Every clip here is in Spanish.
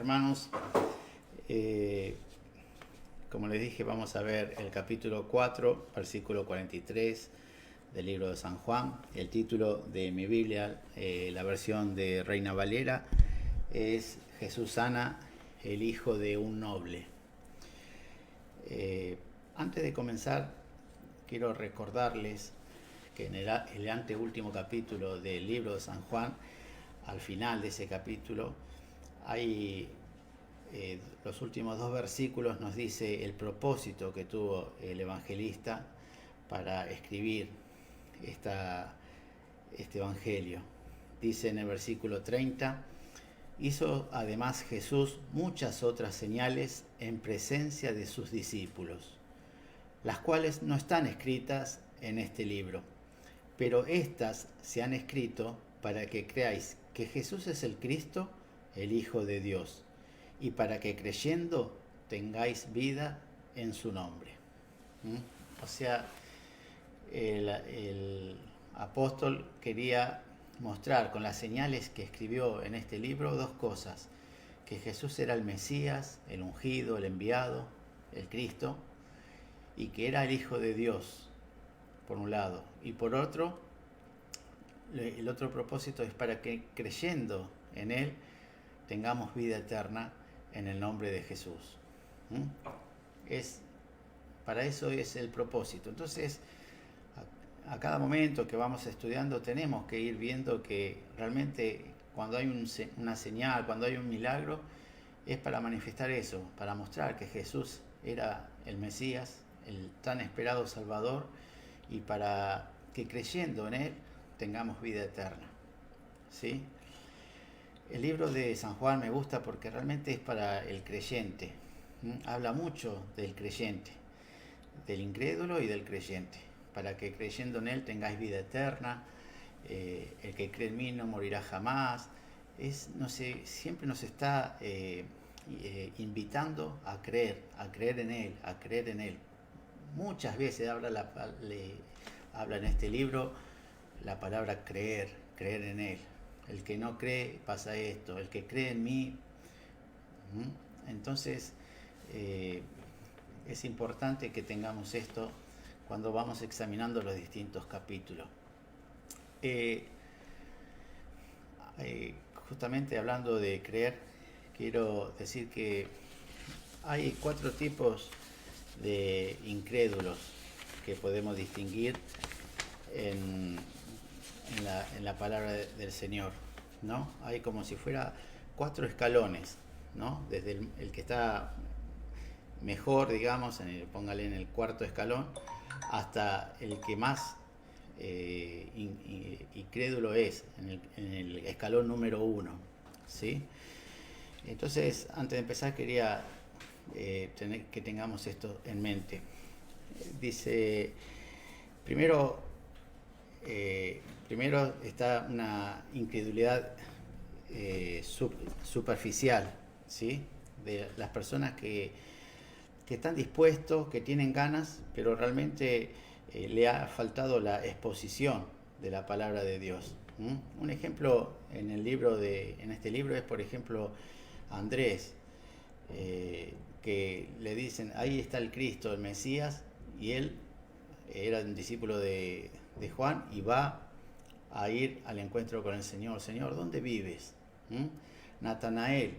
hermanos, como les dije, vamos a ver el capítulo 4, versículo 43 del libro de San Juan. El título de mi Biblia, la versión de Reina Valera, es Jesús sana, el hijo de un noble. Antes de comenzar, quiero recordarles que en el anteúltimo capítulo del libro de San Juan, al final de ese capítulo, hay los últimos dos versículos nos dice el propósito que tuvo el evangelista para escribir este evangelio. Dice en el versículo 30: hizo además Jesús muchas otras señales en presencia de sus discípulos, las cuales no están escritas en este libro, pero estas se han escrito para que creáis que Jesús es el Cristo, el Hijo de Dios, y para que creyendo tengáis vida en su nombre. O sea, el apóstol quería mostrar con las señales que escribió en este libro dos cosas: que Jesús era el Mesías, el ungido, el enviado, el Cristo, y que era el Hijo de Dios, por un lado, y por otro, el otro propósito es para que creyendo en Él tengamos vida eterna en el nombre de Jesús. Para eso es el propósito. Entonces, a cada momento que vamos estudiando tenemos que ir viendo que realmente cuando hay una señal, cuando hay un milagro, es para manifestar eso, para mostrar que Jesús era el Mesías, el tan esperado Salvador, y para que creyendo en Él tengamos vida eterna. ¿Sí? El libro de San Juan me gusta porque realmente es para el creyente. Habla mucho del creyente, del incrédulo y del creyente, para que creyendo en Él tengáis vida eterna. El que cree en mí no morirá jamás. Siempre nos está invitando a creer en Él, a creer en Él. Muchas veces habla en este libro la palabra creer en Él. El que no cree pasa esto, el que cree en mí. Entonces es importante que tengamos esto cuando vamos examinando los distintos capítulos. Justamente hablando de creer, quiero decir que hay 4 tipos de incrédulos que podemos distinguir en la palabra del Señor, ¿no? Hay como si fuera 4 escalones, ¿no? Desde el que está mejor, digamos, póngale en el 4º escalón, hasta el que más incrédulo es, en el escalón número 1, ¿sí? Entonces, antes de empezar, quería que tengamos esto en mente. Dice, primero está una incredulidad superficial, ¿sí? De las personas que están dispuestos, que tienen ganas, pero realmente le ha faltado la exposición de la palabra de Dios. Un ejemplo en este libro es, por ejemplo, Andrés, que le dicen, ahí está el Cristo, el Mesías, y él era un discípulo de Juan y va a ir al encuentro con el Señor. Señor, ¿dónde vives? Natanael,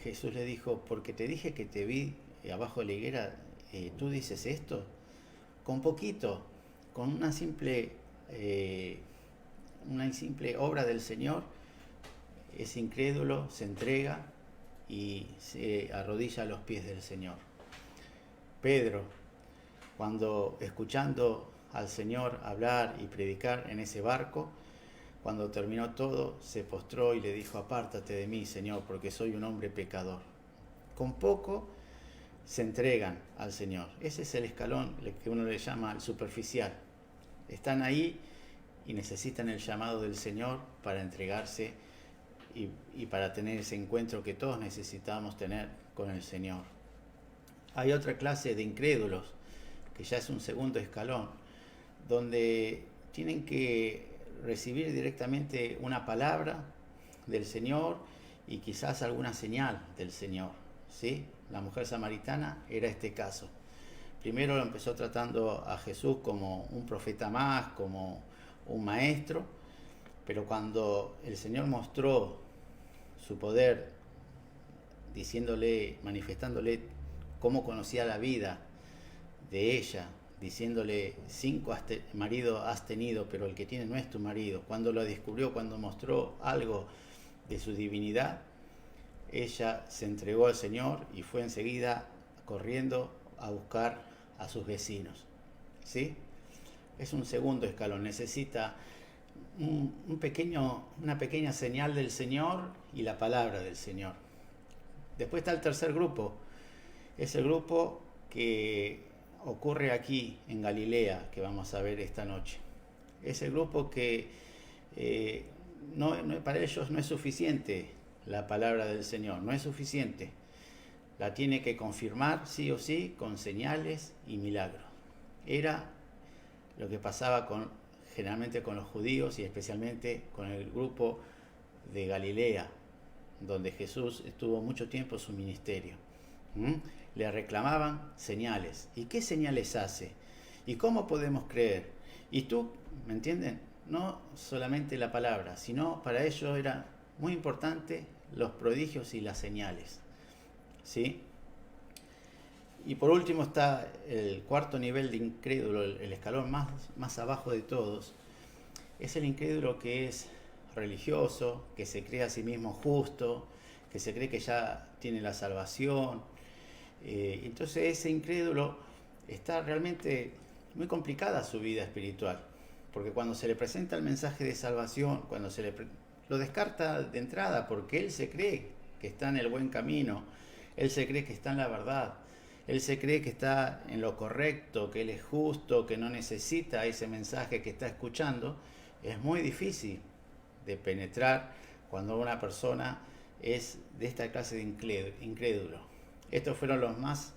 Jesús le dijo, porque te dije que te vi abajo de la higuera, tú dices esto. Con una simple obra del Señor, es incrédulo, se entrega y se arrodilla a los pies del Señor. Pedro, cuando escuchando al Señor hablar y predicar en ese barco, cuando terminó todo, se postró y le dijo, apártate de mí, Señor, porque soy un hombre pecador. Con poco se entregan al Señor. Ese es el escalón que uno le llama el superficial. Están ahí y necesitan el llamado del Señor para entregarse y para tener ese encuentro que todos necesitamos tener con el Señor. Hay otra clase de incrédulos, que ya es un segundo escalón, donde tienen que recibir directamente una palabra del Señor y quizás alguna señal del Señor, ¿sí? La mujer samaritana era este caso. Primero lo empezó tratando a Jesús como un profeta más, como un maestro, pero cuando el Señor mostró su poder, diciéndole, manifestándole cómo conocía la vida de ella, diciéndole 5 maridos has tenido, pero el que tiene no es tu marido. Cuando lo descubrió, cuando mostró algo de su divinidad, ella se entregó al Señor y fue enseguida corriendo a buscar a sus vecinos. ¿Sí? Es un segundo escalón, necesita una pequeña señal del Señor y la palabra del Señor. Después está el tercer grupo, es el grupo que ocurre aquí en Galilea, que vamos a ver esta noche. Es el grupo que para ellos no es suficiente la palabra del Señor, no es suficiente. La tiene que confirmar sí o sí con señales y milagros. Era lo que pasaba generalmente con los judíos y especialmente con el grupo de Galilea, donde Jesús estuvo mucho tiempo su ministerio. Le reclamaban señales. ¿Y qué señales hace? ¿Y cómo podemos creer? Y tú, ¿me entienden? No solamente la palabra, sino para ellos era muy importante los prodigios y las señales. ¿Sí? Y por último está el cuarto nivel de incrédulo, el escalón más abajo de todos. Es el incrédulo que es religioso, que se cree a sí mismo justo, que se cree que ya tiene la salvación. Entonces ese incrédulo está realmente muy complicada su vida espiritual, porque cuando se le presenta el mensaje de salvación, cuando lo descarta de entrada, porque él se cree que está en el buen camino, él se cree que está en la verdad, él se cree que está en lo correcto, que él es justo, que no necesita ese mensaje que está escuchando. Es muy difícil de penetrar cuando una persona es de esta clase de incrédulo. Estos fueron los más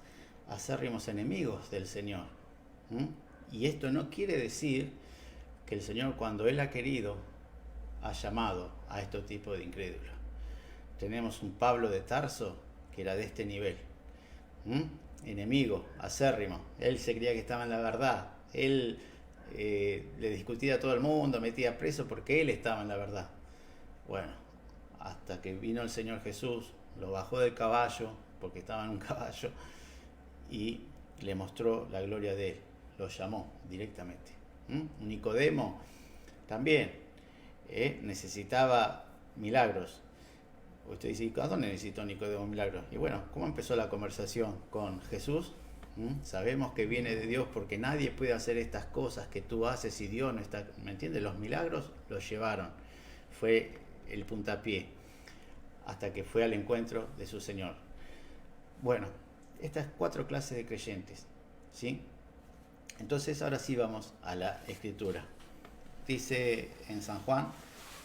acérrimos enemigos del Señor. Y esto no quiere decir que el Señor, cuando Él ha querido, ha llamado a este tipo de incrédulos. Tenemos un Pablo de Tarso que era de este nivel. Enemigo, acérrimo. Él se creía que estaba en la verdad. Él le discutía a todo el mundo, metía preso porque él estaba en la verdad. Bueno, hasta que vino el Señor Jesús, lo bajó del caballo, porque estaba en un caballo, y le mostró la gloria de él. Lo llamó directamente. Nicodemo también necesitaba milagros. Usted dice, ¿a dónde necesitó Nicodemo milagros? Y bueno, ¿cómo empezó la conversación con Jesús? Sabemos que viene de Dios porque nadie puede hacer estas cosas que tú haces si Dios no está. ¿Me entiendes? Los milagros los llevaron. Fue el puntapié hasta que fue al encuentro de su Señor. Bueno, estas 4 clases de creyentes, ¿sí? Entonces ahora sí vamos a la Escritura. Dice en San Juan,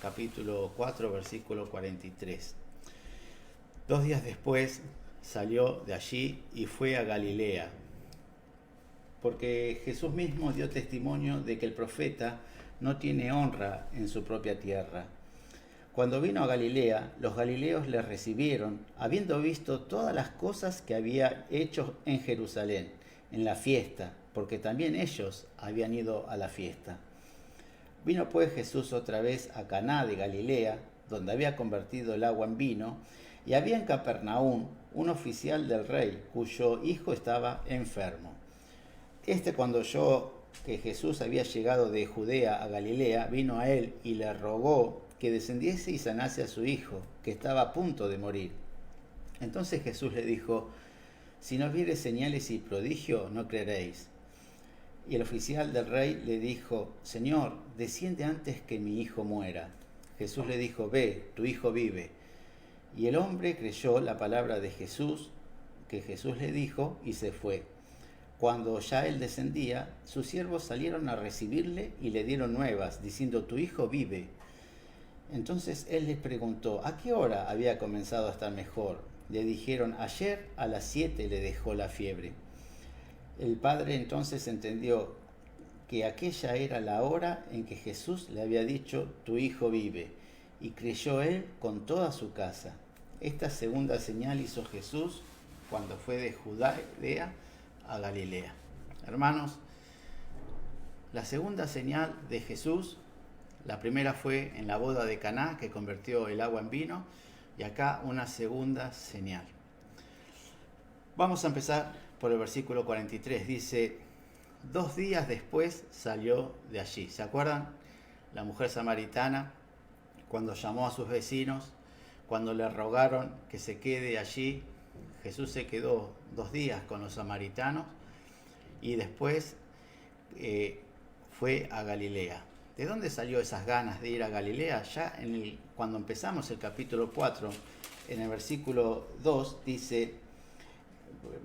capítulo 4, versículo 43. 2 días después salió de allí y fue a Galilea, porque Jesús mismo dio testimonio de que el profeta no tiene honra en su propia tierra. Cuando vino a Galilea, los galileos le recibieron, habiendo visto todas las cosas que había hecho en Jerusalén, en la fiesta, porque también ellos habían ido a la fiesta. Vino pues Jesús otra vez a Caná de Galilea, donde había convertido el agua en vino, y había en Capernaum un oficial del rey, cuyo hijo estaba enfermo. Cuando oyó que Jesús había llegado de Judea a Galilea, vino a él y le rogó que descendiese y sanase a su hijo, que estaba a punto de morir. Entonces Jesús le dijo, si no viereis señales y prodigio, no creeréis. Y el oficial del rey le dijo, Señor, desciende antes que mi hijo muera. Jesús le dijo, ve, tu hijo vive. Y el hombre creyó la palabra de Jesús, que Jesús le dijo, y se fue. Cuando ya él descendía, sus siervos salieron a recibirle y le dieron nuevas, diciendo, tu hijo vive. Entonces él les preguntó, ¿a qué hora había comenzado a estar mejor? Le dijeron, ayer a las 7 le dejó la fiebre. El padre entonces entendió que aquella era la hora en que Jesús le había dicho, tu hijo vive, y creyó él con toda su casa. esta segunda señal hizo Jesús cuando fue de Judea a Galilea. Hermanos, la segunda señal de Jesús, la primera fue en la boda de Caná, que convirtió el agua en vino, y acá una segunda señal. Vamos a empezar por el versículo 43. Dice, 2 días después salió de allí. ¿Se acuerdan? La mujer samaritana, cuando llamó a sus vecinos, cuando le rogaron que se quede allí, Jesús se quedó 2 días con los samaritanos y después fue a Galilea. ¿De dónde salió esas ganas de ir a Galilea? Ya cuando empezamos el capítulo 4, en el versículo 2 dice,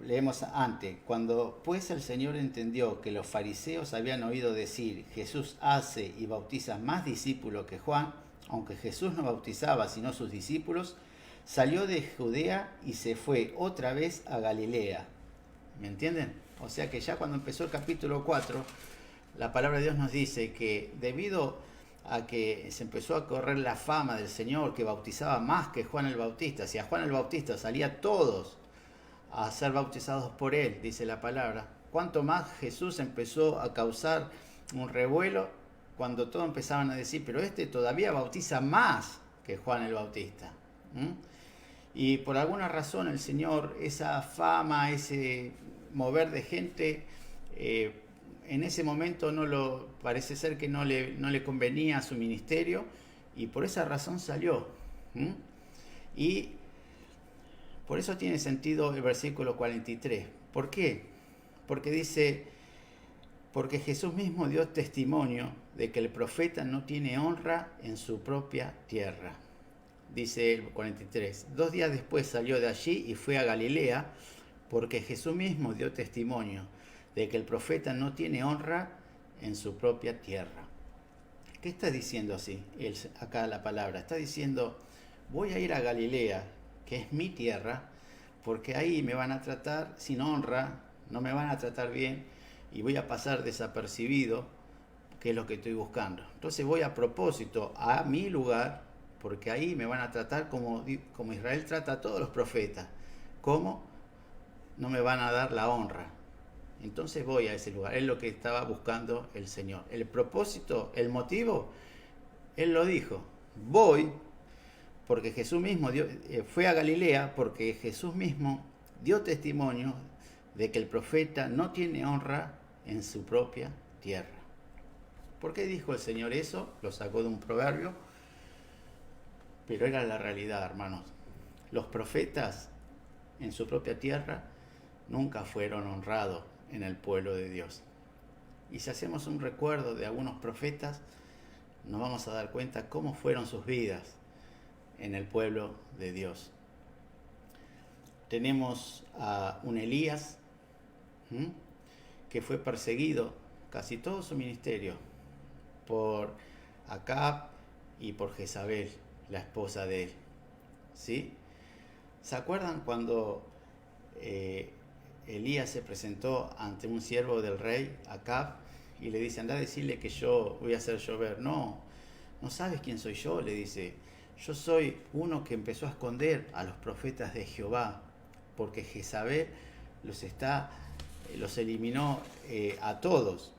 leemos antes, cuando pues el Señor entendió que los fariseos habían oído decir, Jesús hace y bautiza más discípulos que Juan, aunque Jesús no bautizaba sino sus discípulos, salió de Judea y se fue otra vez a Galilea. ¿Me entienden? O sea que ya cuando empezó el capítulo 4, la palabra de Dios nos dice que debido a que se empezó a correr la fama del Señor, que bautizaba más que Juan el Bautista, si a Juan el Bautista salía todos a ser bautizados por él, dice la palabra, cuánto más Jesús empezó a causar un revuelo cuando todos empezaban a decir, pero este todavía bautiza más que Juan el Bautista. Y por alguna razón el Señor, esa fama, ese mover de gente, en ese momento parece ser que no le convenía a su ministerio y por esa razón salió. Y por eso tiene sentido el versículo 43. ¿Por qué? Porque dice, porque Jesús mismo dio testimonio de que el profeta no tiene honra en su propia tierra. Dice el 43, 2 días después salió de allí y fue a Galilea, porque Jesús mismo dio testimonio de que el profeta no tiene honra en su propia tierra. ¿Qué está diciendo así? Acá la palabra está diciendo, voy a ir a Galilea, que es mi tierra, porque ahí me van a tratar sin honra, no me van a tratar bien y voy a pasar desapercibido, que es lo que estoy buscando. Entonces voy a propósito a mi lugar, porque ahí me van a tratar como Israel trata a todos los profetas. ¿Cómo? No me van a dar la honra. Entonces voy a ese lugar. Es lo que estaba buscando el Señor. El propósito, el motivo, Él lo dijo. Voy porque Jesús mismo fue a Galilea, porque Jesús mismo dio testimonio de que el profeta no tiene honra en su propia tierra. ¿Por qué dijo el Señor eso? Lo sacó de un proverbio, pero era la realidad, hermanos. Los profetas en su propia tierra nunca fueron honrados en el pueblo de Dios. Y si hacemos un recuerdo de algunos profetas, nos vamos a dar cuenta cómo fueron sus vidas en el pueblo de Dios. Tenemos a un Elías que fue perseguido casi todo su ministerio por Acab y por Jezabel, la esposa de él. ¿Sí? ¿Se acuerdan cuando Elías se presentó ante un siervo del rey, Acab, y le dice, anda a decirle que yo voy a hacer llover? No sabes quién soy yo, le dice. Yo soy uno que empezó a esconder a los profetas de Jehová, porque Jezabel los eliminó a todos.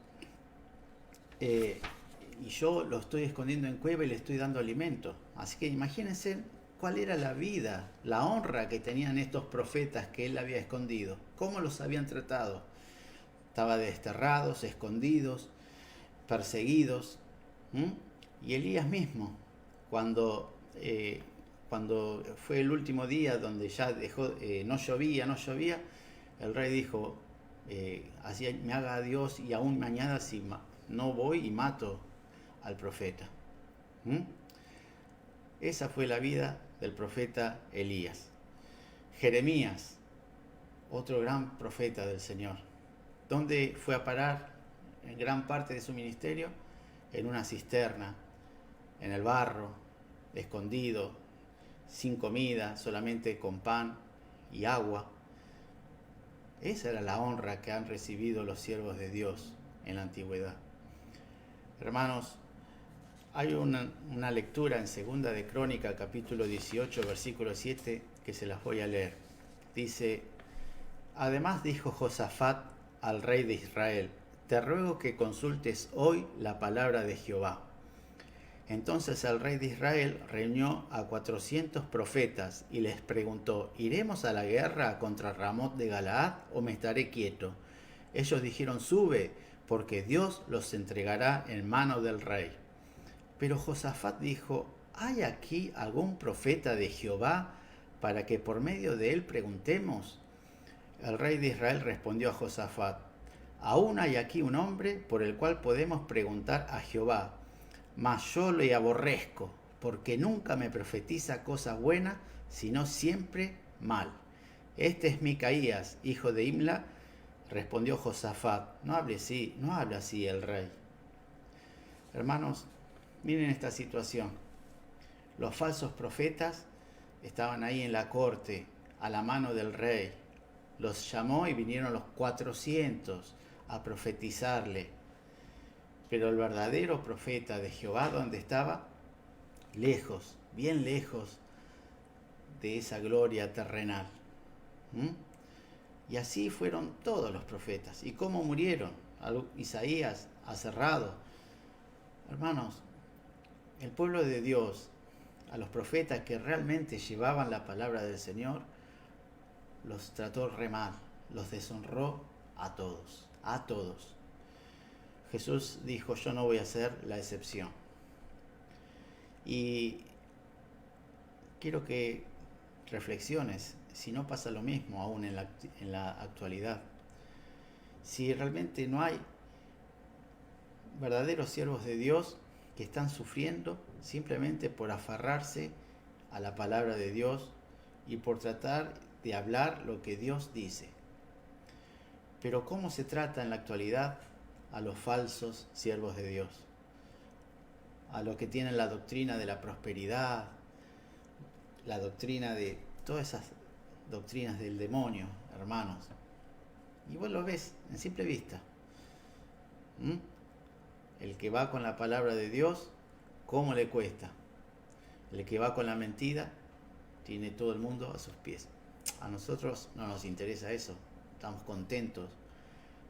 Y yo los estoy escondiendo en cueva y le estoy dando alimento. Así que imagínense cuál era la vida, la honra que tenían estos profetas que él había escondido. Cómo los habían tratado. Estaban desterrados, escondidos, perseguidos. Y Elías mismo, cuando fue el último día donde ya no llovía, el rey dijo, así me haga Dios y aún mañana si no voy y mato al profeta. Esa fue la vida del profeta Elías. Jeremías, otro gran profeta del Señor. ¿Dónde fue a parar en gran parte de su ministerio? En una cisterna, en el barro, escondido, sin comida, solamente con pan y agua. Esa era la honra que han recibido los siervos de Dios en la antigüedad. Hermanos, Hay una lectura en Segunda de Crónica, capítulo 18, versículo 7, que se las voy a leer. Dice: además dijo Josafat al rey de Israel: te ruego que consultes hoy la palabra de Jehová. Entonces el rey de Israel reunió a 400 profetas y les preguntó: ¿iremos a la guerra contra Ramot de Galaad o me estaré quieto? Ellos dijeron: sube, porque Dios los entregará en mano del rey. Pero Josafat dijo: ¿hay aquí algún profeta de Jehová para que por medio de él preguntemos? El rey de Israel respondió a Josafat: aún hay aquí un hombre por el cual podemos preguntar a Jehová, mas yo le aborrezco, porque nunca me profetiza cosa buena, sino siempre mal. Este es Micaías, hijo de Imla. Respondió Josafat: no hable así el rey. Hermanos, miren esta situación. Los falsos profetas estaban ahí en la corte, a la mano del rey. Los llamó y vinieron los 400 a profetizarle. Pero el verdadero profeta de Jehová, ¿dónde estaba? Lejos, bien lejos de esa gloria terrenal. Y así fueron todos los profetas. ¿Y cómo murieron? Isaías aserrado. Hermanos, el pueblo de Dios, a los profetas que realmente llevaban la palabra del Señor, los trató re mal, los deshonró a todos, a todos. Jesús dijo: yo no voy a ser la excepción. Y quiero que reflexiones si no pasa lo mismo aún en la actualidad. Si realmente no hay verdaderos siervos de Dios que están sufriendo simplemente por aferrarse a la palabra de Dios y por tratar de hablar lo que Dios dice. Pero ¿cómo se trata en la actualidad a los falsos siervos de Dios? A los que tienen la doctrina de la prosperidad, la doctrina de todas esas doctrinas del demonio, hermanos. Y vos lo ves en simple vista. El que va con la palabra de Dios, ¿cómo le cuesta? El que va con la mentira, tiene todo el mundo a sus pies. A nosotros no nos interesa eso. Estamos contentos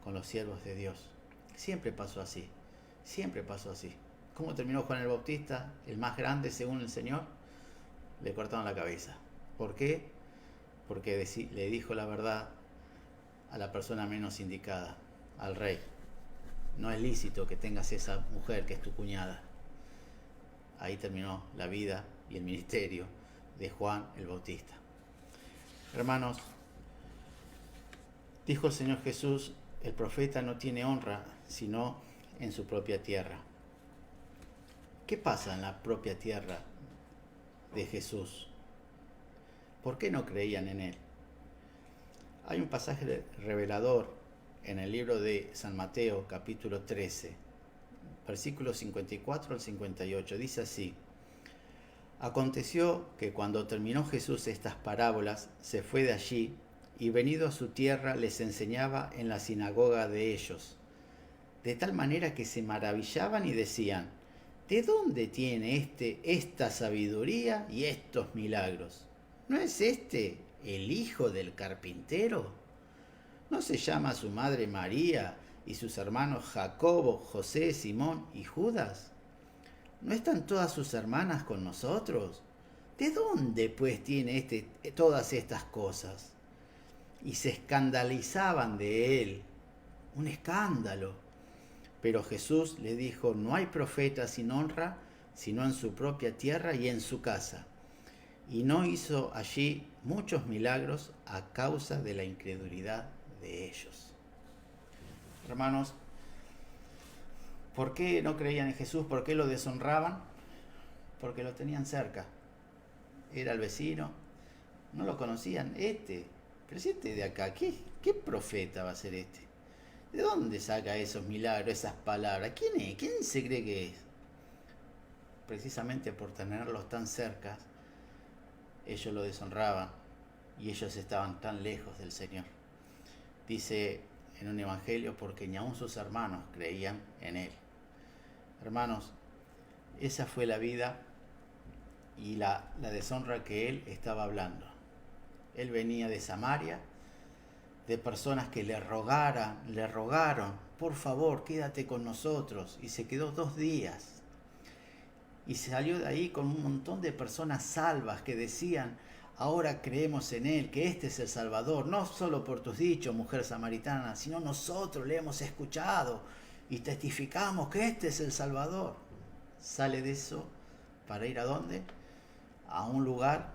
con los siervos de Dios. Siempre pasó así. Siempre pasó así. ¿Cómo terminó Juan el Bautista? El más grande según el Señor. Le cortaron la cabeza. ¿Por qué? Porque le dijo la verdad a la persona menos indicada, al rey. No es lícito que tengas esa mujer que es tu cuñada. Ahí terminó la vida y el ministerio de Juan el Bautista. Hermanos, dijo el Señor Jesús: el profeta no tiene honra sino en su propia tierra. ¿Qué pasa en la propia tierra de Jesús? ¿Por qué no creían en él? Hay un pasaje revelador en el libro de San Mateo, capítulo 13, versículos 54 al 58. Dice así: aconteció que cuando terminó Jesús estas parábolas, se fue de allí y venido a su tierra les enseñaba en la sinagoga de ellos, de tal manera que se maravillaban y decían: ¿de dónde tiene esta sabiduría y estos milagros? ¿No es este el hijo del carpintero? ¿No se llama su madre María y sus hermanos Jacobo, José, Simón y Judas? ¿No están todas sus hermanas con nosotros? ¿De dónde pues tiene todas estas cosas? Y se escandalizaban de él. Un escándalo. Pero Jesús le dijo: no hay profeta sin honra, sino en su propia tierra y en su casa. Y no hizo allí muchos milagros a causa de la incredulidad de ellos. Hermanos, ¿por qué no creían en Jesús? ¿Por qué lo deshonraban? Porque lo tenían cerca. Era el vecino, no lo conocían. Pero si de acá, ¿qué profeta va a ser este? ¿De dónde saca esos milagros, esas palabras? ¿Quién es? ¿Quién se cree que es? Precisamente por tenerlos tan cerca, ellos lo deshonraban y ellos estaban tan lejos del Señor. Dice en un evangelio: porque ni aun sus hermanos creían en él. Hermanos, Esa fue la vida y la deshonra que él estaba hablando. Él venía de Samaria, de personas que le rogaron, por favor, quédate con nosotros. Y se quedó 2 días. Y salió de ahí con un montón de personas salvas que decían, ahora creemos en Él, que este es el Salvador, no solo por tus dichos, mujer samaritana, sino nosotros le hemos escuchado y testificamos que este es el Salvador. Sale de eso para ir ¿a dónde? A un lugar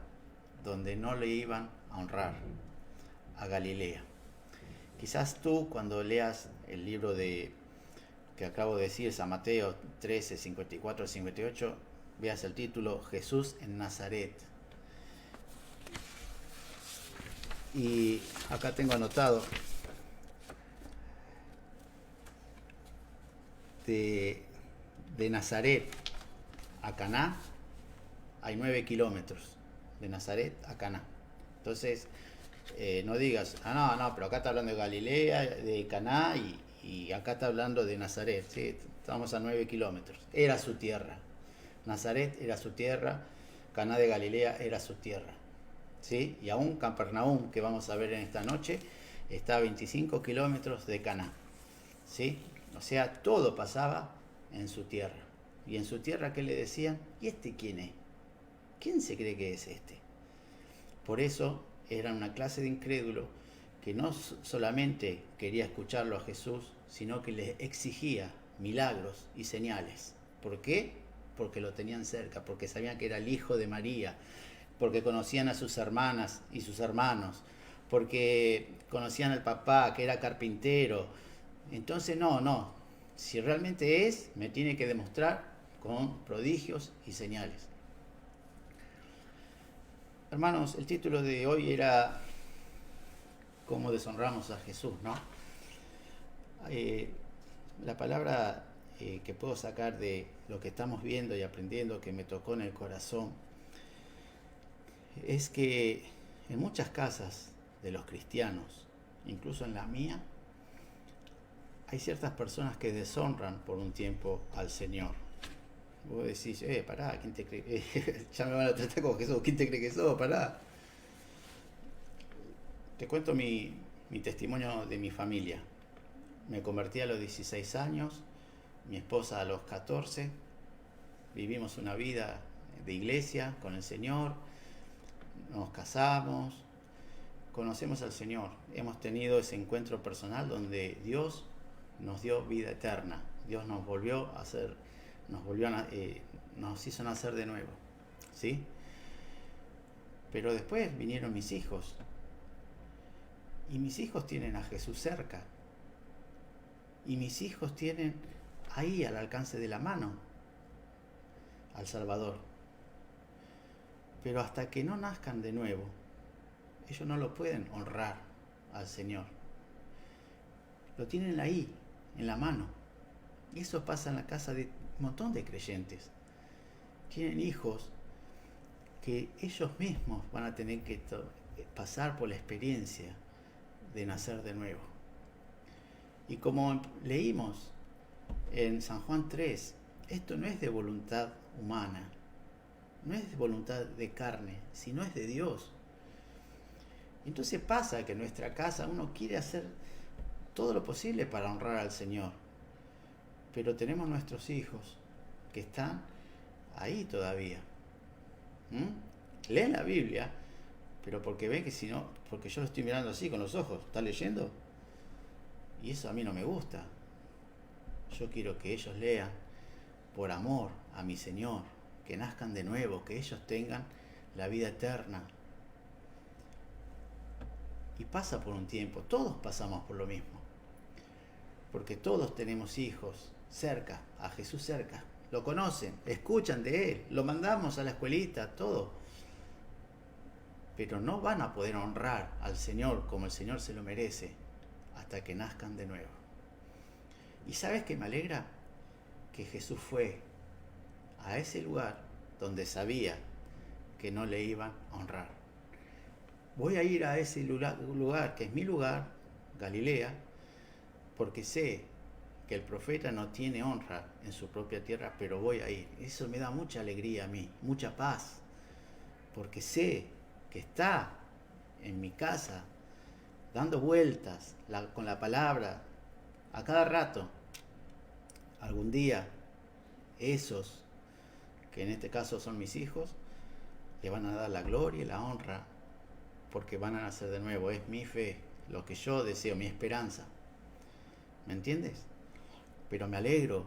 donde no le iban a honrar, a Galilea. Quizás tú, cuando leas el libro que acabo de decir, San Mateo 13, 54 al 58, veas el título Jesús en Nazaret. Y acá tengo anotado de Nazaret a Caná hay 9 kilómetros. De Nazaret a Caná. Entonces, no digas, no, pero acá está hablando de Galilea, de Caná y acá está hablando de Nazaret. ¿Sí? Estamos a 9 kilómetros. Era su tierra. Nazaret era su tierra, Caná de Galilea era su tierra. ¿Sí? Y aún Capernaum, que vamos a ver en esta noche, está a 25 kilómetros de Caná. ¿Sí? O sea, todo pasaba en su tierra. Y en su tierra, ¿qué le decían? ¿Y este quién es? ¿Quién se cree que es este? Por eso era una clase de incrédulo que no solamente quería escucharlo a Jesús, sino que le exigía milagros y señales. ¿Por qué? Porque lo tenían cerca, porque sabían que era el hijo de María, porque conocían a sus hermanas y sus hermanos, porque conocían al papá, que era carpintero. Entonces, no, si realmente es, me tiene que demostrar con prodigios y señales. Hermanos, el título de hoy era ¿Cómo deshonramos a Jesús?, ¿no? La palabra que puedo sacar de lo que estamos viendo y aprendiendo, que me tocó en el corazón, es que en muchas casas de los cristianos, incluso en la mía, hay ciertas personas que deshonran por un tiempo al Señor. Vos decís, pará, ¿quién te cree? Ya me van a tratar como Jesús, ¿quién te cree que sos? Pará. Te cuento mi testimonio de mi familia. Me convertí a los 16 años, mi esposa a los 14, vivimos una vida de iglesia con el Señor, nos casamos, conocemos al Señor, hemos tenido ese encuentro personal donde Dios nos dio vida eterna, Dios nos volvió a hacer, nos hizo nacer de nuevo, ¿sí? Pero después vinieron mis hijos, y mis hijos tienen a Jesús cerca, y mis hijos tienen ahí al alcance de la mano al Salvador. Pero hasta que no nazcan de nuevo, ellos no lo pueden honrar al Señor. Lo tienen ahí, en la mano. Y eso pasa en la casa de un montón de creyentes. Tienen hijos que ellos mismos van a tener que pasar por la experiencia de nacer de nuevo. Y como leímos en San Juan 3, esto no es de voluntad humana, no es de voluntad de carne, sino es de Dios. Entonces pasa que en nuestra casa uno quiere hacer todo lo posible para honrar al Señor, pero tenemos nuestros hijos que están ahí todavía. Leen la Biblia, pero porque ven que si no, porque yo lo estoy mirando así con los ojos, ¿está leyendo? Y eso a mí no me gusta. Yo quiero que ellos lean por amor a mi Señor, que nazcan de nuevo, que ellos tengan la vida eterna. Y pasa por un tiempo, todos pasamos por lo mismo, porque todos tenemos hijos cerca, a Jesús cerca, lo conocen, escuchan de Él, lo mandamos a la escuelita, todo, pero no van a poder honrar al Señor como el Señor se lo merece hasta que nazcan de nuevo. ¿Y sabes qué me alegra? Que Jesús fue a ese lugar donde sabía que no le iban a honrar. Voy a ir a ese lugar que es mi lugar, Galilea, porque sé que el profeta no tiene honra en su propia tierra, pero voy a ir. Eso me da mucha alegría a mí, mucha paz, porque sé que está en mi casa, dando vueltas con la palabra a cada rato. Algún día esos, que en este caso son mis hijos, le van a dar la gloria y la honra, porque van a nacer de nuevo. Es mi fe, lo que yo deseo, mi esperanza. ¿Me entiendes? Pero me alegro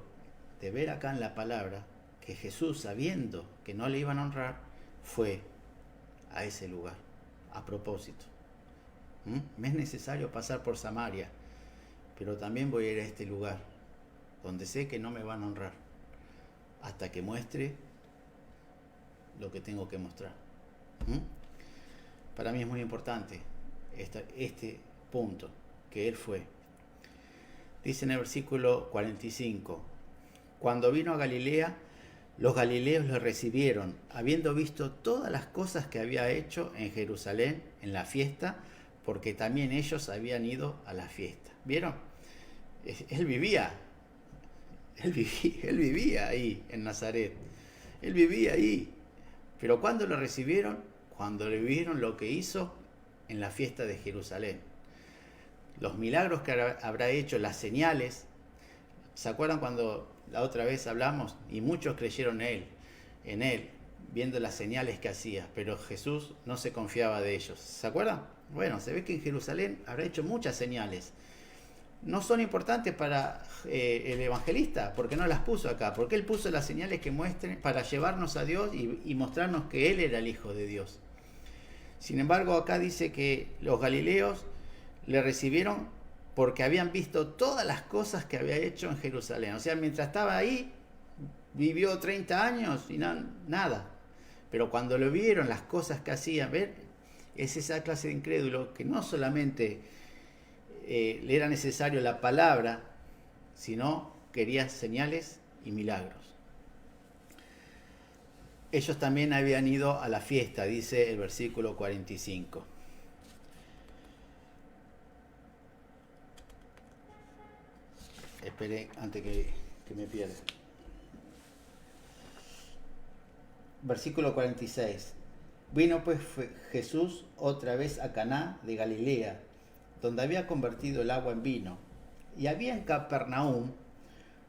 de ver acá en la palabra que Jesús, sabiendo que no le iban a honrar, fue a ese lugar, a propósito. Me es necesario pasar por Samaria, pero también voy a ir a este lugar, donde sé que no me van a honrar, hasta que muestre lo que tengo que mostrar. Para mí es muy importante este punto, que Él fue. Dice en el versículo 45, cuando vino a Galilea, los galileos le recibieron, habiendo visto todas las cosas que había hecho en Jerusalén en la fiesta, porque también ellos habían ido a la fiesta. ¿Vieron? Él vivía ahí en Nazaret. Él vivía ahí. Pero ¿cuándo lo recibieron? Cuando le vieron lo que hizo en la fiesta de Jerusalén. Los milagros que habrá hecho, las señales. ¿Se acuerdan cuando la otra vez hablamos? Y muchos creyeron en él, viendo las señales que hacía, pero Jesús no se confiaba de ellos. ¿Se acuerdan? Bueno, se ve que en Jerusalén habrá hecho muchas señales. No son importantes para el evangelista, porque no las puso acá, porque él puso las señales que muestren para llevarnos a Dios y mostrarnos que él era el Hijo de Dios. Sin embargo, acá dice que los galileos le recibieron porque habían visto todas las cosas que había hecho en Jerusalén. O sea, mientras estaba ahí, vivió 30 años y nada. Pero cuando lo vieron, las cosas que hacía, ver, es esa clase de incrédulo que no solamente le era necesario la palabra, sino quería señales y milagros. Ellos también habían ido a la fiesta, dice el versículo 45. Espere antes que me pierda. Versículo 46. Vino pues Jesús otra vez a Caná de Galilea, donde había convertido el agua en vino. Y había en Capernaum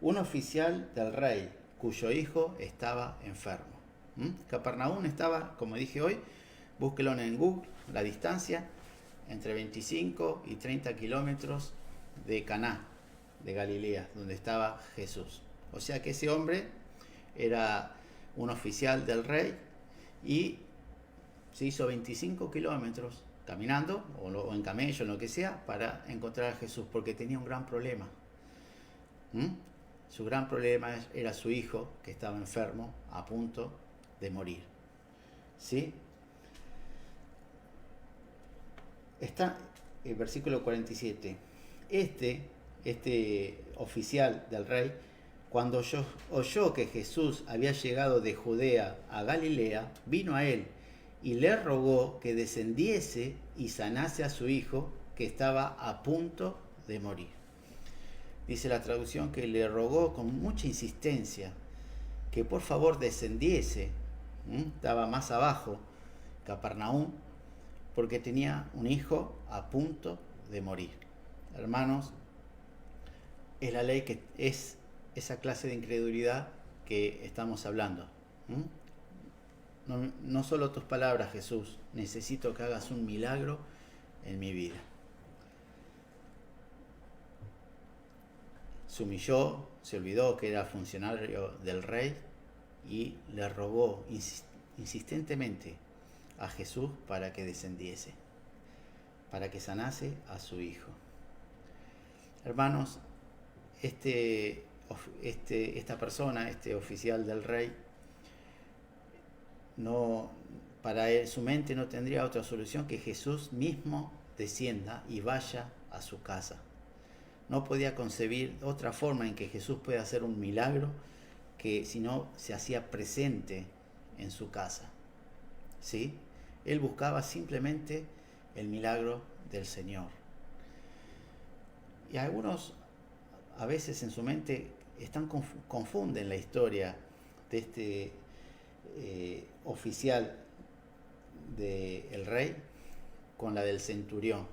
un oficial del rey, cuyo hijo estaba enfermo. Capernaum estaba, como dije hoy, búsquelo en Google, la distancia, entre 25 y 30 kilómetros de Caná, de Galilea, donde estaba Jesús. O sea que ese hombre era un oficial del rey y se hizo 25 kilómetros caminando o en camello, en lo que sea, para encontrar a Jesús, porque tenía un gran problema. Su gran problema era su hijo, que estaba enfermo, a punto de morir. ¿Sí? Está el versículo 47. Este oficial del rey, cuando oyó que Jesús había llegado de Judea a Galilea, vino a él y le rogó que descendiese y sanase a su hijo, que estaba a punto de morir. Dice la traducción que le rogó con mucha insistencia que por favor descendiese. Estaba más abajo, Capernaum, porque tenía un hijo a punto de morir. Hermanos, es la ley que es esa clase de incredulidad que estamos hablando. No solo tus palabras, Jesús, necesito que hagas un milagro en mi vida. Se humilló, se olvidó que era funcionario del rey y le rogó insistentemente a Jesús para que descendiese, para que sanase a su hijo. Hermanos, esta persona, este oficial del rey, para él, su mente no tendría otra solución que Jesús mismo descienda y vaya a su casa. No podía concebir otra forma en que Jesús pueda hacer un milagro que si no se hacía presente en su casa. ¿Sí? Él buscaba simplemente el milagro del Señor. Y algunos a veces en su mente confunden la historia de este oficial del rey con la del centurión.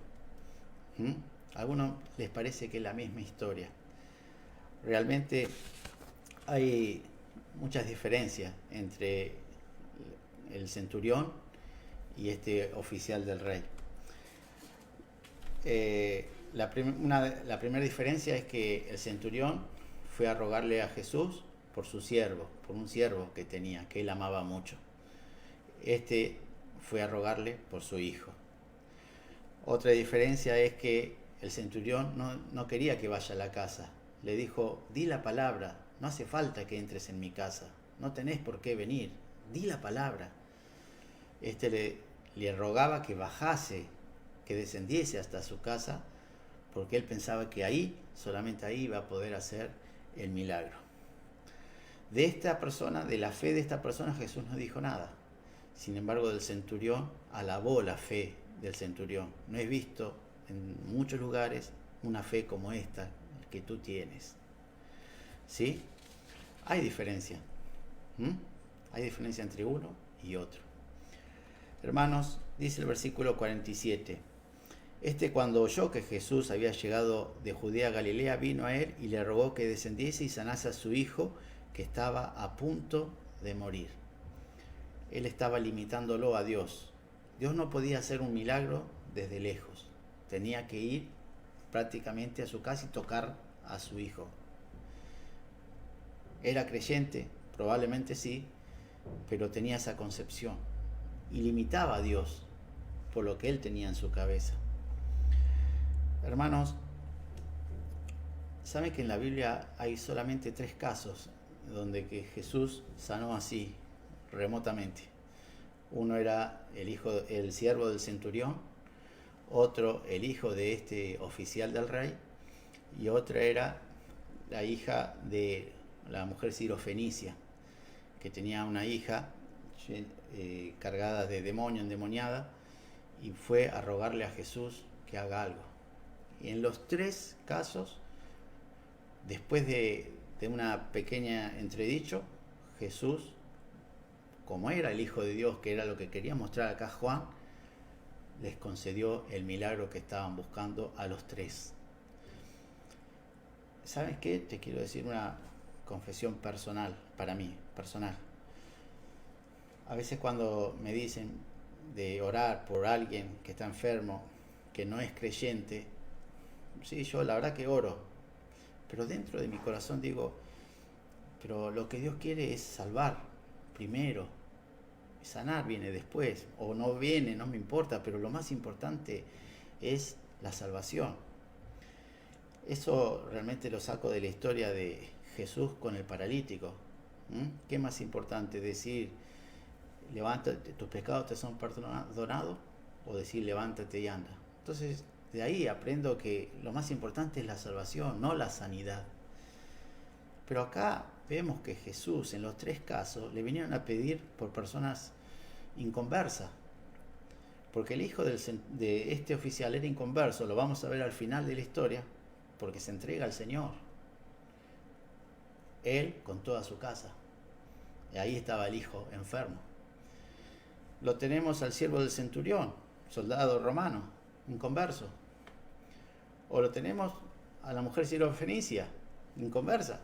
A algunos les parece que es la misma historia. Realmente hay muchas diferencias entre el centurión y este oficial del rey. La primera diferencia es que el centurión fue a rogarle a Jesús por su siervo, por un siervo que tenía, que él amaba mucho. Este fue a rogarle por su hijo. Otra diferencia es que el centurión no quería que vaya a la casa. Le dijo, di la palabra, no hace falta que entres en mi casa, no tenés por qué venir, di la palabra. Este le rogaba que bajase, que descendiese hasta su casa, porque él pensaba que solamente ahí iba a poder hacer el milagro. De esta persona, de la fe de esta persona, Jesús no dijo nada. Sin embargo, del centurión, alabó la fe del centurión. No he visto en muchos lugares una fe como esta que tú tienes. ¿Sí? Hay diferencia. Hay diferencia entre uno y otro. Hermanos, dice el versículo 47. Cuando oyó que Jesús había llegado de Judea a Galilea, vino a él y le rogó que descendiese y sanase a su hijo, que estaba a punto de morir. Él estaba limitándolo a Dios. Dios no podía hacer un milagro desde lejos. Tenía que ir prácticamente a su casa y tocar a su hijo. ¿Era creyente? Probablemente sí, pero tenía esa concepción y limitaba a Dios por lo que él tenía en su cabeza. Hermanos, ¿saben que en la Biblia hay solamente 3 casos donde que Jesús sanó así, remotamente? Uno era el siervo del centurión, otro el hijo de este oficial del rey, y otra era la hija de la mujer sirofenicia, que tenía una hija cargada de demonio, endemoniada, y fue a rogarle a Jesús que haga algo. Y en los 3 casos, después de una pequeña entredicho, Jesús, como era el Hijo de Dios, que era lo que quería mostrar acá Juan, les concedió el milagro que estaban buscando a los 3. ¿Sabes qué? Te quiero decir una confesión personal, para mí, personal. A veces cuando me dicen de orar por alguien que está enfermo, que no es creyente, sí, yo la verdad que oro, pero dentro de mi corazón digo, pero lo que Dios quiere es salvar primero, sanar viene después, o no viene, no me importa, pero lo más importante es la salvación. Eso realmente lo saco de la historia de Jesús con el paralítico. ¿Qué más importante? Decir, levántate, tus pecados te son perdonados, o decir, levántate y anda. Entonces, de ahí aprendo que lo más importante es la salvación, no la sanidad. Pero acá vemos que Jesús, en los 3 casos, le vinieron a pedir por personas inconversas. Porque el hijo de este oficial era inconverso, lo vamos a ver al final de la historia, porque se entrega al Señor. Él con toda su casa. Y ahí estaba el hijo enfermo. Lo tenemos al siervo del centurión, soldado romano, inconverso. O lo tenemos a la mujer sirofenicia, inconversa.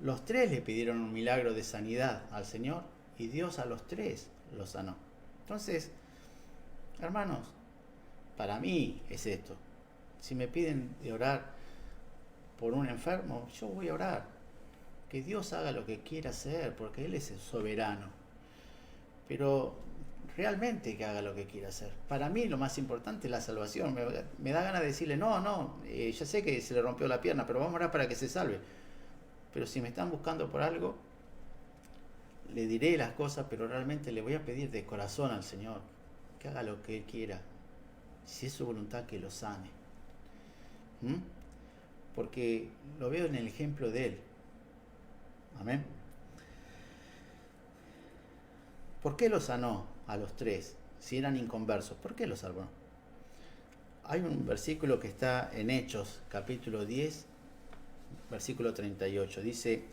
Los 3 le pidieron un milagro de sanidad al Señor y Dios a los 3 los sanó. Entonces, hermanos, para mí es esto. Si me piden de orar por un enfermo, yo voy a orar. Que Dios haga lo que quiera hacer, porque Él es el soberano. Pero realmente que haga lo que quiera hacer. Para mí lo más importante es la salvación. Me da ganas de decirle, ya sé que se le rompió la pierna, pero vamos a orar para que se salve. Pero si me están buscando por algo, le diré las cosas, pero realmente le voy a pedir de corazón al Señor que haga lo que Él quiera. Si es su voluntad, que lo sane. Porque lo veo en el ejemplo de Él. Amén. ¿Por qué lo sanó a los 3? Si eran inconversos, ¿por qué lo salvó? Hay un versículo que está en Hechos, capítulo 10, versículo 38. Dice,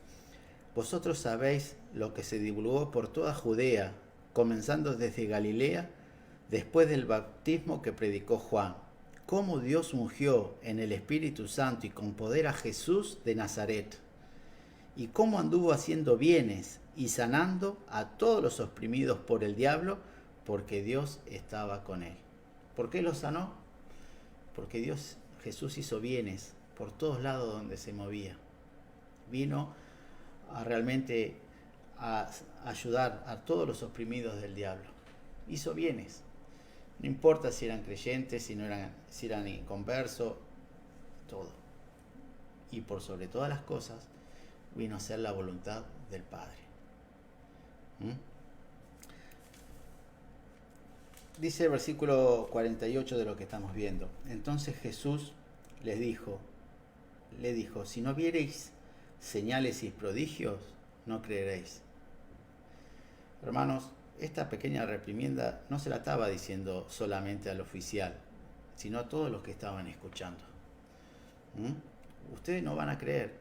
vosotros sabéis lo que se divulgó por toda Judea, comenzando desde Galilea, después del bautismo que predicó Juan, cómo Dios ungió en el Espíritu Santo y con poder a Jesús de Nazaret, y cómo anduvo haciendo bienes y sanando a todos los oprimidos por el diablo, porque Dios estaba con él. ¿Por qué lo sanó? Porque Jesús hizo bienes por todos lados donde se movía. Vino realmente a ayudar a todos los oprimidos del diablo. Hizo bienes. No importa si eran creyentes, si eran inconversos, todo. Y por sobre todas las cosas, vino a hacer la voluntad del Padre. Dice el versículo 48 de lo que estamos viendo. Entonces Jesús le dijo, si no viereis señales y prodigios, no creeréis. Hermanos, esta pequeña reprimienda no se la estaba diciendo solamente al oficial, sino a todos los que estaban escuchando. Ustedes no van a creer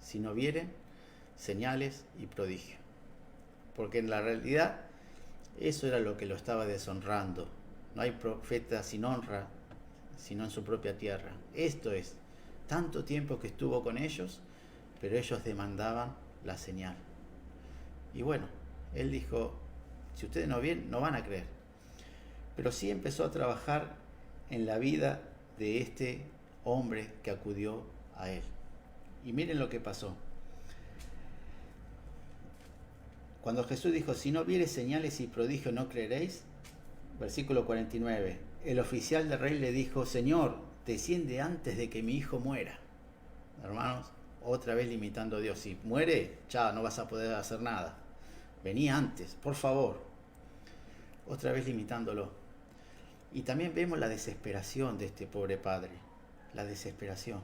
si no vieren señales y prodigios. Porque en la realidad eso era lo que lo estaba deshonrando. No hay profeta sin honra, sino en su propia tierra. Esto es, tanto tiempo que estuvo con ellos, pero ellos demandaban la señal. Y bueno, él dijo, si ustedes no ven, no van a creer. Pero sí empezó a trabajar en la vida de este hombre que acudió a él. Y miren lo que pasó. Cuando Jesús dijo, si no vieres señales y prodigios, no creeréis. Versículo 49. El oficial del rey le dijo, Señor, desciende antes de que mi hijo muera. Hermanos, otra vez limitando a Dios. Si muere, ya no vas a poder hacer nada. Vení antes, por favor. Otra vez limitándolo. Y también vemos la desesperación de este pobre padre. La desesperación.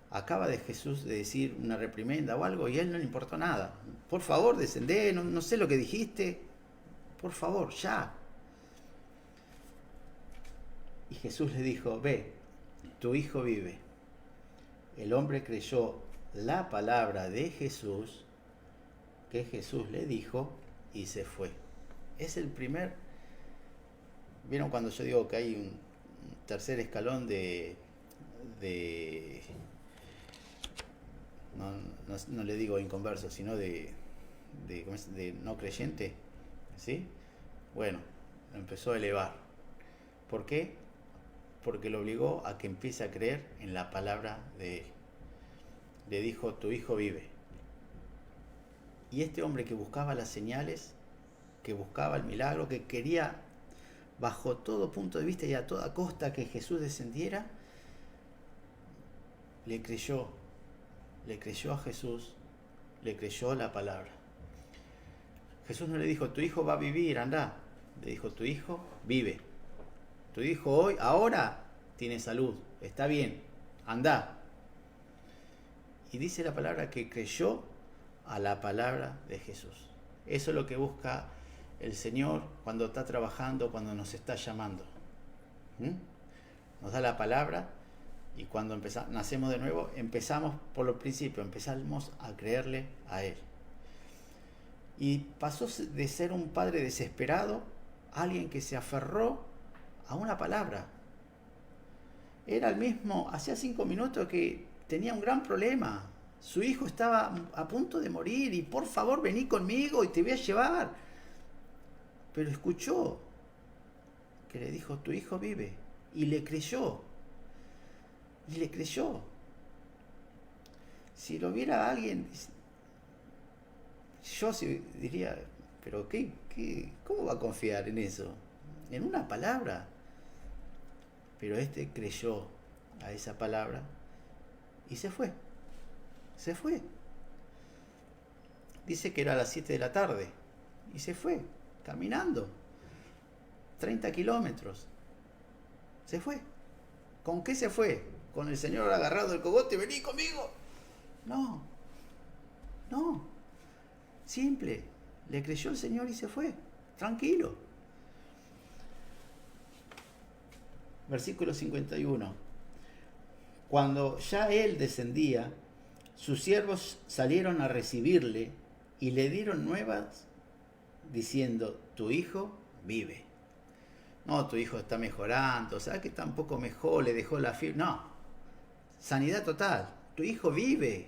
Acaba de Jesús de decir una reprimenda o algo y a él no le importó nada. Por favor, descendé, no sé lo que dijiste. Por favor, ya. Y Jesús le dijo, ve, tu hijo vive. El hombre creyó la palabra de Jesús, que Jesús le dijo, y se fue. Es el primer... ¿Vieron cuando yo digo que hay un tercer escalón de no le digo inconverso, sino de no creyente? ¿Sí? Bueno, lo empezó a elevar. ¿Por qué? Porque lo obligó a que empiece a creer en la palabra de él. Le dijo, tu hijo vive. Y este hombre que buscaba las señales, que buscaba el milagro, que quería bajo todo punto de vista y a toda costa que Jesús descendiera, le creyó a Jesús, le creyó la palabra. Jesús no le dijo, tu hijo va a vivir, anda. Le dijo, tu hijo vive. Tu hijo ahora tiene salud, está bien, anda. Y dice la palabra que creyó a la palabra de Jesús. Eso es lo que busca el Señor cuando está trabajando, cuando nos está llamando. Nos da la palabra y cuando nacemos de nuevo, empezamos por los principios, empezamos a creerle a Él. Y pasó de ser un padre desesperado a alguien que se aferró a una palabra. Era el mismo, hacía 5 minutos que tenía un gran problema. Su hijo estaba a punto de morir y por favor vení conmigo y te voy a llevar. Pero escuchó que le dijo, tu hijo vive. Y le creyó. Y le creyó. Si lo viera alguien, yo diría, pero ¿cómo va a confiar en eso? En una palabra. Pero este creyó a esa palabra y se fue. Se fue. Dice que era a las 7 de la tarde y se fue, caminando. 30 kilómetros. Se fue. ¿Con qué se fue? ¿Con el Señor agarrado del cogote? ¡Vení conmigo! No. Simple. Le creyó el Señor y se fue. Tranquilo. Versículo 51. Cuando ya él descendía, sus siervos salieron a recibirle y le dieron nuevas diciendo, tu hijo vive. No, tu hijo está mejorando, ¿sabes que está un poco mejor? Le dejó la fiebre. No, sanidad total, tu hijo vive.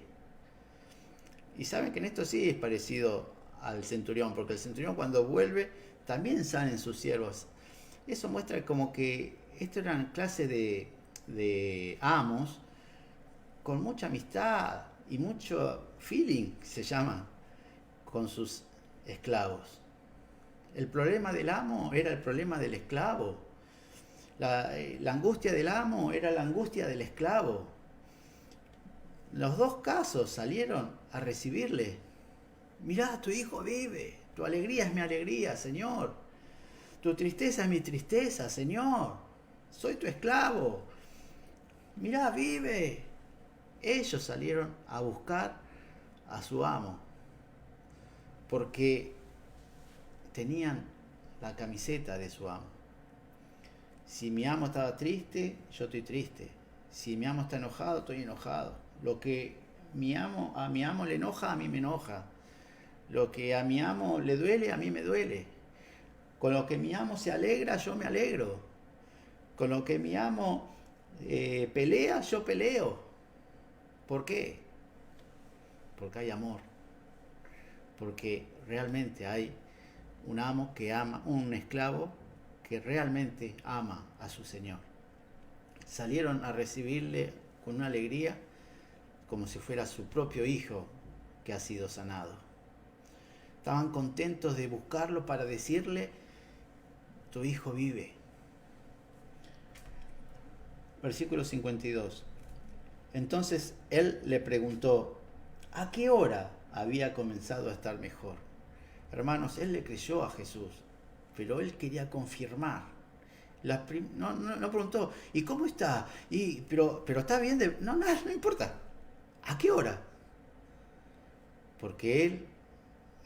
Y saben que en esto sí es parecido al centurión, porque el centurión cuando vuelve también salen sus siervos. Eso muestra como que esto eran clases de amos con mucha amistad y mucho feeling, se llama, con sus esclavos. El problema del amo era el problema del esclavo. La angustia del amo era la angustia del esclavo. Los dos casos salieron a recibirle. Mirá, tu hijo vive, tu alegría es mi alegría, Señor. Tu tristeza es mi tristeza, Señor. Soy tu esclavo. Mirá, vive. Ellos salieron a buscar a su amo porque tenían la camiseta de su amo. Si mi amo estaba triste, yo estoy triste. Si mi amo está enojado, estoy enojado. Lo que a mi amo le enoja, a mí me enoja. Lo que a mi amo le duele, a mí me duele. Con lo que mi amo se alegra, yo me alegro. Con lo que mi amo pelea, yo peleo. ¿Por qué? Porque hay amor. Porque realmente hay un amo que ama, un esclavo que realmente ama a su Señor. Salieron a recibirle con una alegría como si fuera su propio hijo que ha sido sanado. Estaban contentos de buscarlo para decirle, tu hijo vive. Versículo 52. Entonces él le preguntó, ¿a qué hora había comenzado a estar mejor? Hermanos, él le creyó a Jesús, pero él quería confirmar. No preguntó, ¿y cómo está? Pero está bien, no importa. ¿A qué hora? Porque él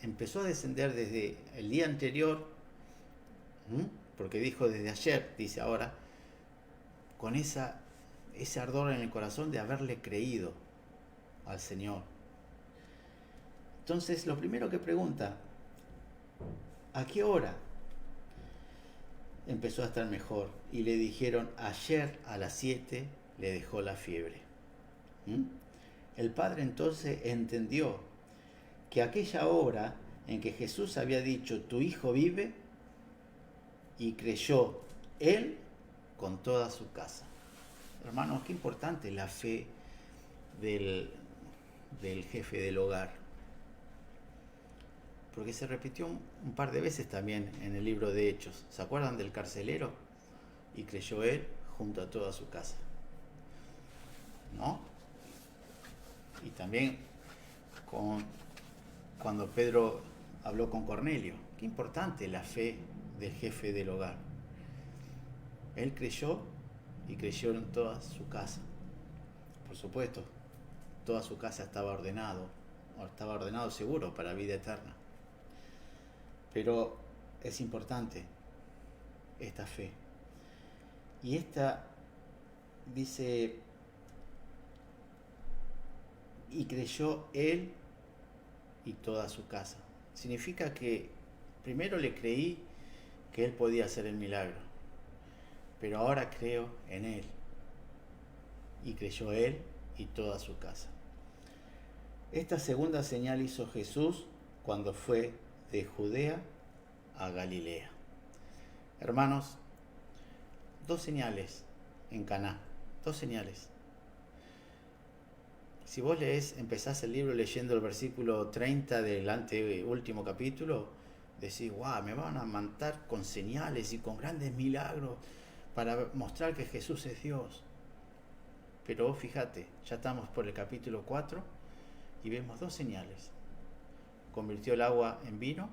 empezó a descender desde el día anterior, porque dijo desde ayer, dice ahora, con ese ardor en el corazón de haberle creído al Señor. Entonces, lo primero que pregunta, ¿a qué hora empezó a estar mejor? Y le dijeron, ayer a las 7 le dejó la fiebre. El padre entonces entendió que aquella hora en que Jesús había dicho, tu hijo vive, y creyó él con toda su casa. Hermanos, qué importante la fe del jefe del hogar. Porque se repitió un par de veces también en el libro de Hechos. ¿Se acuerdan del carcelero? Y creyó él junto a toda su casa. ¿No? Y también cuando Pedro habló con Cornelio. Qué importante la fe del jefe del hogar. Él creyó y creyó en toda su casa. Por supuesto, toda su casa estaba ordenado seguro para vida eterna. Pero es importante esta fe. Y esta dice, y creyó él y toda su casa. Significa que primero le creí que él podía hacer el milagro, pero ahora creo en él. Y creyó él y toda su casa. Esta segunda señal hizo Jesús cuando fue de Judea a Galilea. Hermanos, 2 señales en Caná, 2 señales. Si vos empezás el libro leyendo el versículo 30 del anteúltimo capítulo, decís, wow, me van a matar con señales y con grandes milagros para mostrar que Jesús es Dios. Pero vos fíjate, ya estamos por el capítulo 4 y vemos 2 señales. Convirtió el agua en vino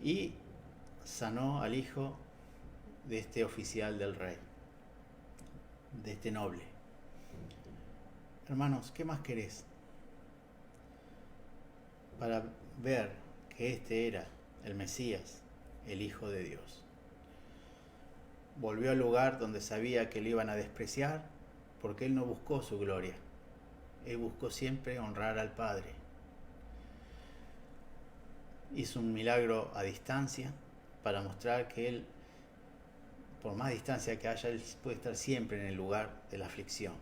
y sanó al hijo de este oficial del rey, de este noble. Hermanos, ¿qué más querés? Para ver que este era el Mesías, el Hijo de Dios. Volvió al lugar donde sabía que le iban a despreciar porque él no buscó su gloria. Él buscó siempre honrar al Padre. Hizo un milagro a distancia para mostrar que Él, por más distancia que haya, Él puede estar siempre en el lugar de la aflicción.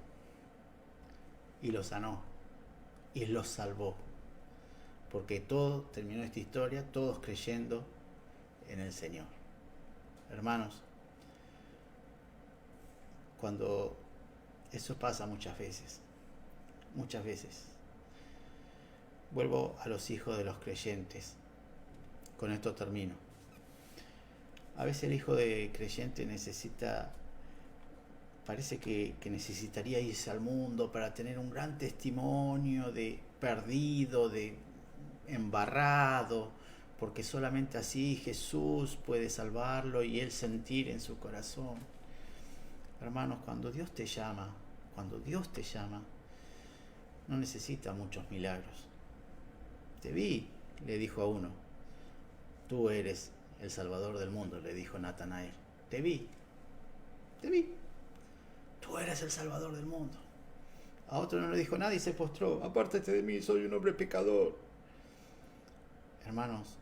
Y lo sanó. Y los salvó. Porque todo, terminó esta historia, todos creyendo en el Señor. Hermanos, cuando eso pasa muchas veces, vuelvo a los hijos de los creyentes. Con esto termino. A veces el hijo de creyente parece que necesitaría irse al mundo para tener un gran testimonio de perdido, de embarrado, porque solamente así Jesús puede salvarlo y él sentir en su corazón. Hermanos, cuando Dios te llama, no necesita muchos milagros. Te vi, le dijo a uno. Tú eres el Salvador del mundo, le dijo Natanael. Te vi. Tú eres el Salvador del mundo. A otro no le dijo nada y se postró. Apártate de mí, soy un hombre pecador. Hermanos,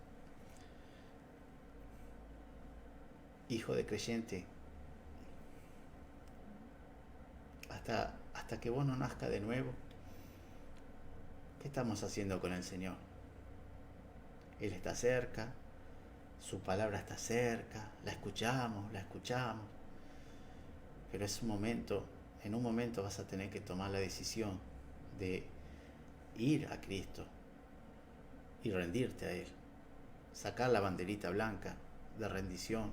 hijo de creyente, hasta que vos no nazcas de nuevo, ¿qué estamos haciendo con el Señor? Él está cerca, su palabra está cerca, la escuchamos, pero en un momento vas a tener que tomar la decisión de ir a Cristo y rendirte a Él, sacar la banderita blanca de rendición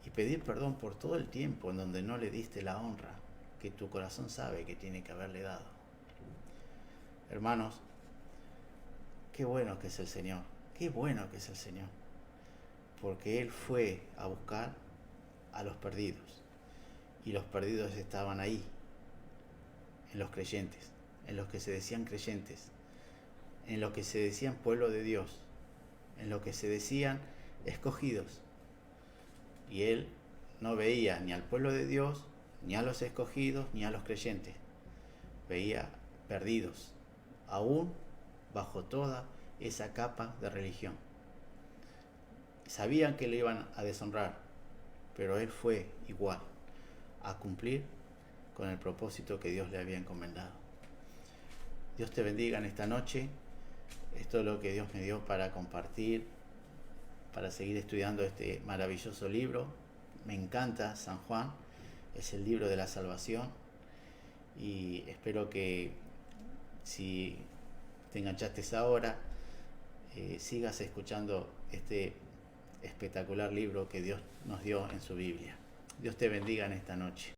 y pedir perdón por todo el tiempo en donde no le diste la honra que tu corazón sabe que tiene que haberle dado. Hermanos, qué bueno que es el Señor, porque Él fue a buscar a los perdidos, y los perdidos estaban ahí, en los creyentes, en los que se decían creyentes, en los que se decían pueblo de Dios, en los que se decían escogidos. Y Él no veía ni al pueblo de Dios, ni a los escogidos, ni a los creyentes. Veía perdidos, aún bajo toda esa capa de religión. Sabían que le iban a deshonrar, pero Él fue igual a cumplir con el propósito que Dios le había encomendado. Dios te bendiga en esta noche. Esto es lo que Dios me dio para compartir, para seguir estudiando este maravilloso libro. Me encanta San Juan, es el libro de la salvación, y espero que si te enganchaste ahora, sigas escuchando este espectacular libro que Dios nos dio en su Biblia. Dios te bendiga en esta noche.